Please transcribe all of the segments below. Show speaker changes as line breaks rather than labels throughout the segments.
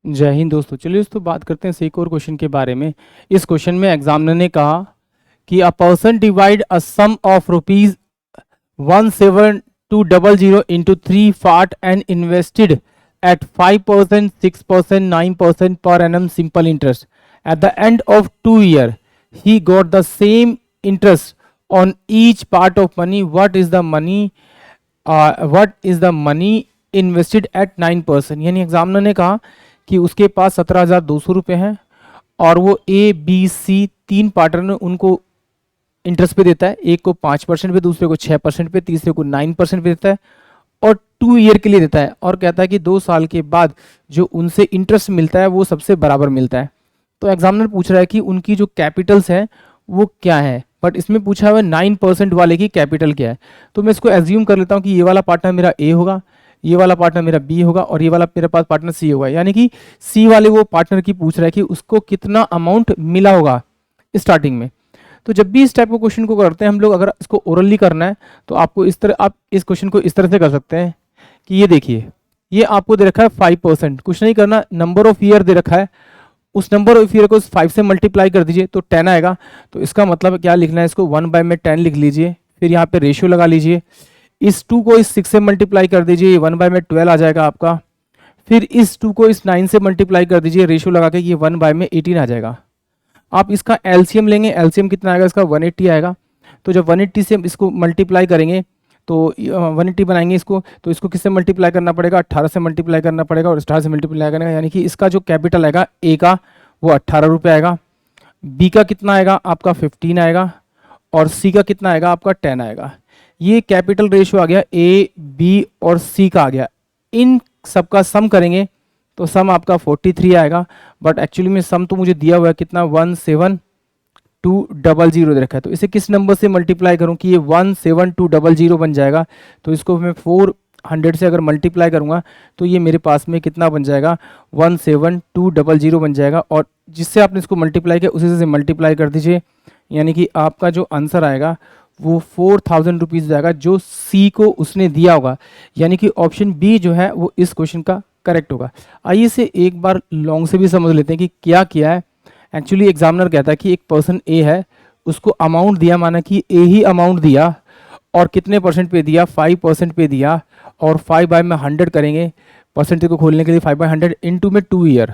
जय हिंद दोस्तों। चलिए दोस्तों बात करते हैं एक और क्वेश्चन के बारे में। इस क्वेश्चन में एग्जामिनर ने कहा कि a person divide a sum of rupees 17200 into 3 part and invested at 5%, 6%, 9% per annum simple interest. At the end of 2 years, he got the same interest on each part of money. What is the money invested at 9%। यानी examiner ने कहा कि उसके पास 17,200 रुपये हैं और वो A B C तीन पार्टनर ने उनको इंटरेस्ट पे देता है। एक को 5% पे, दूसरे को 6% पे, तीसरे को 9% पे देता है और 2 ईयर के लिए देता है और कहता है कि 2 साल के बाद जो उनसे इंटरेस्ट मिलता है वो सबसे बराबर मिलता है। तो एग्जामिनर पूछ रहा है कि उनकी जो कैपिटल्स हैं वो क्या है, बट इसमें पूछा हुआ है 9% वाले की कैपिटल क्या है। तो मैं इसको एज्यूम कर लेता हूँ कि ये वाला पार्टनर मेरा ए होगा, ये वाला पार्टनर मेरा बी होगा और ये वाला मेरे पास पार्टनर सी होगा। यानी कि सी वाले वो पार्टनर की पूछ रहा है कि उसको कितना अमाउंट मिला होगा स्टार्टिंग में। तो जब भी इस टाइप के क्वेश्चन को करते हैं हम लोग, अगर इसको ओरली करना है तो आपको इस तरह, आप इस क्वेश्चन को इस तरह से कर सकते हैं कि ये देखिए, ये आपको दे रखा है 5%, कुछ नहीं करना, नंबर ऑफ ईयर दे रखा है, उस नंबर ऑफ ईयर को 5 से मल्टीप्लाई कर दीजिए तो 10 आएगा। तो इसका मतलब क्या लिखना है, इसको 1/10 लिख लीजिए, फिर यहाँ पे रेशियो लगा लीजिए, इस 2 को इस 6 से मल्टीप्लाई कर दीजिए, 1/12 आ जाएगा आपका, फिर इस 2 को इस 9 से मल्टीप्लाई कर दीजिए, रेशियो लगा के ये 1/18 आ जाएगा। आप इसका एलसीएम लेंगे, एलसीएम कितना आएगा इसका, 180 आएगा। तो जब 180 से इसको मल्टीप्लाई करेंगे तो 180 बनाएंगे इसको, तो इसको किससे मल्टीप्लाई करना पड़ेगा, 18 से मल्टीप्लाई करना पड़ेगा और 18 से मल्टीप्लाई करना, यानी कि इसका जो कैपिटल आएगा ए का वो 18 रुपये आएगा, बी का कितना आएगा आपका 15 आएगा और सी का कितना आएगा आपका 10 आएगा। ये कैपिटल रेशियो आ गया, ए बी और सी का आ गया। इन सबका सम करेंगे तो सम आपका 43 आएगा, बट एक्चुअली में सम तो मुझे दिया हुआ है कितना, 17200 दे रखा है। तो इसे किस नंबर से मल्टीप्लाई करूं कि ये 17200 बन जाएगा। तो इसको मैं 400 से अगर मल्टीप्लाई करूंगा तो ये मेरे पास में कितना बन जाएगा, 17200 बन जाएगा। और जिससे आपने इसको मल्टीप्लाई किया उसी से मल्टीप्लाई कर दीजिए, यानी कि आपका जो आंसर आएगा वो 4000 रुपीज़ जाएगा, जो सी को उसने दिया होगा। यानी कि ऑप्शन बी जो है वो इस क्वेश्चन का करेक्ट होगा। आइए इसे एक बार लॉन्ग से भी समझ लेते हैं कि क्या किया है। एक्चुअली एग्जामिनर कहता है कि एक पर्सन ए है, उसको अमाउंट दिया, माना कि ए ही अमाउंट दिया और कितने परसेंट पे दिया, 5% पे दिया, और 5/100 करेंगे परसेंटेज को खोलने के लिए, 5/100 इंटू में 2 ईयर।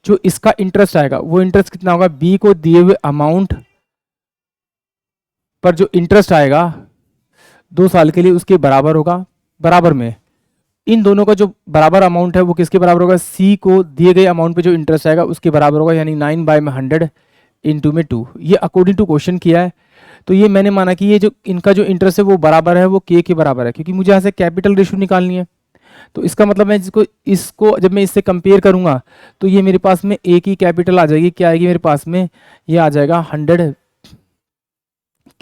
जो इसका इंटरेस्ट आएगा वो इंटरेस्ट कितना होगा, बी को दिए हुए अमाउंट पर जो इंटरेस्ट आएगा 2 साल के लिए उसके बराबर होगा। बराबर में इन दोनों का जो बराबर अमाउंट है वो किसके बराबर होगा, सी को दिए गए अमाउंट पे जो इंटरेस्ट आएगा उसके बराबर होगा, यानी 9/100 इंटू में 2। ये अकॉर्डिंग टू क्वेश्चन किया है। तो ये मैंने माना कि ये जो इनका जो इंटरेस्ट है वो बराबर है, वो के बराबर है, क्योंकि मुझे यहाँ से कैपिटल रेशियो निकालनी है। तो इसका मतलब मैं इसको जब मैं इससे कंपेयर करूंगा तो ये मेरे पास में ए की कैपिटल आ जाएगी, क्या आएगी मेरे पास में, ये आ जाएगा 100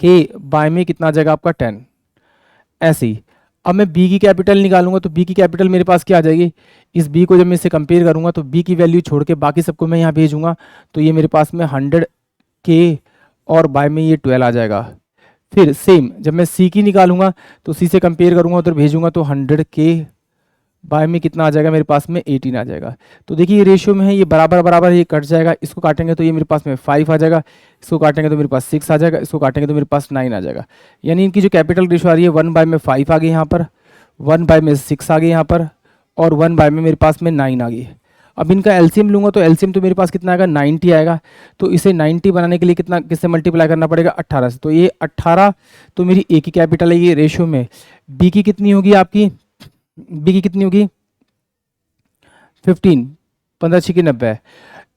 के बाय में कितना आ जाएगा आपका 10। ऐसे ही अब मैं बी की कैपिटल निकालूंगा तो बी की कैपिटल मेरे पास क्या आ जाएगी, इस बी को जब मैं इससे कंपेयर करूंगा तो बी की वैल्यू छोड़ के बाकी सबको मैं यहाँ भेजूंगा, तो ये मेरे पास में 100 के और बाय में ये 12 आ जाएगा। फिर सेम जब मैं सी की निकालूंगा तो सी से कंपेयर करूंगा उधर भेजूंगा तो 100 के बाय में कितना आ जाएगा मेरे पास में 18 आ जाएगा। तो देखिए ये रेशियो में है, ये बराबर बराबर, ये कट जाएगा, इसको काटेंगे तो ये मेरे पास में 5 आ जाएगा, इसको काटेंगे तो मेरे पास 6 आ जाएगा, इसको काटेंगे तो मेरे पास 9 आ जाएगा। यानी इनकी जो कैपिटल रेशियो आ रही है 1/5 आ गई यहाँ पर, 1/6 आ गई यहाँ पर, और 1 में मेरे पास में 9 आ गई। अब इनका एलसीएम लूंगा तो एलसीएम तो मेरे पास कितना आएगा, 90 आएगा। तो इसे 90 बनाने के लिए कितना, किससे मल्टीप्लाई करना पड़ेगा, 18 से। तो ये 18 तो मेरी ए की कैपिटल है ये रेशियो में। बी की कितनी होगी आपकी, बी की कितनी होगी 15, 15 6 की 90,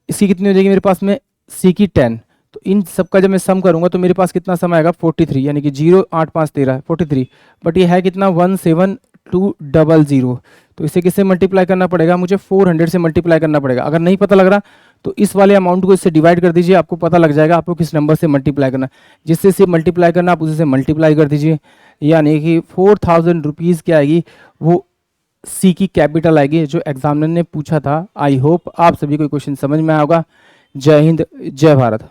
इसकी कितनी हो जाएगी मेरे पास में, सी की 10। तो इन सबका जब मैं सम करूंगा तो मेरे पास कितना सम आएगा 43, यानी कि 0 8 5 13 43, बट ये है कितना 17200। तो इसे किससे मल्टीप्लाई करना पड़ेगा, मुझे 400 से मल्टीप्लाई करना पड़ेगा। अगर नहीं पता लग रहा तो इस वाले अमाउंट को इससे डिवाइड कर दीजिए, आपको पता लग जाएगा आपको किस नंबर से मल्टीप्लाई करना। जिससे इसे मल्टीप्लाई करना आप उसी से मल्टीप्लाई कर दीजिए, यानी कि 4000 रुपीज़ क्या आएगी, वो सी की कैपिटल आएगी जो एग्जामिनर ने पूछा था। आई होप आप सभी को क्वेश्चन समझ में आएगा। जय हिंद, जय भारत।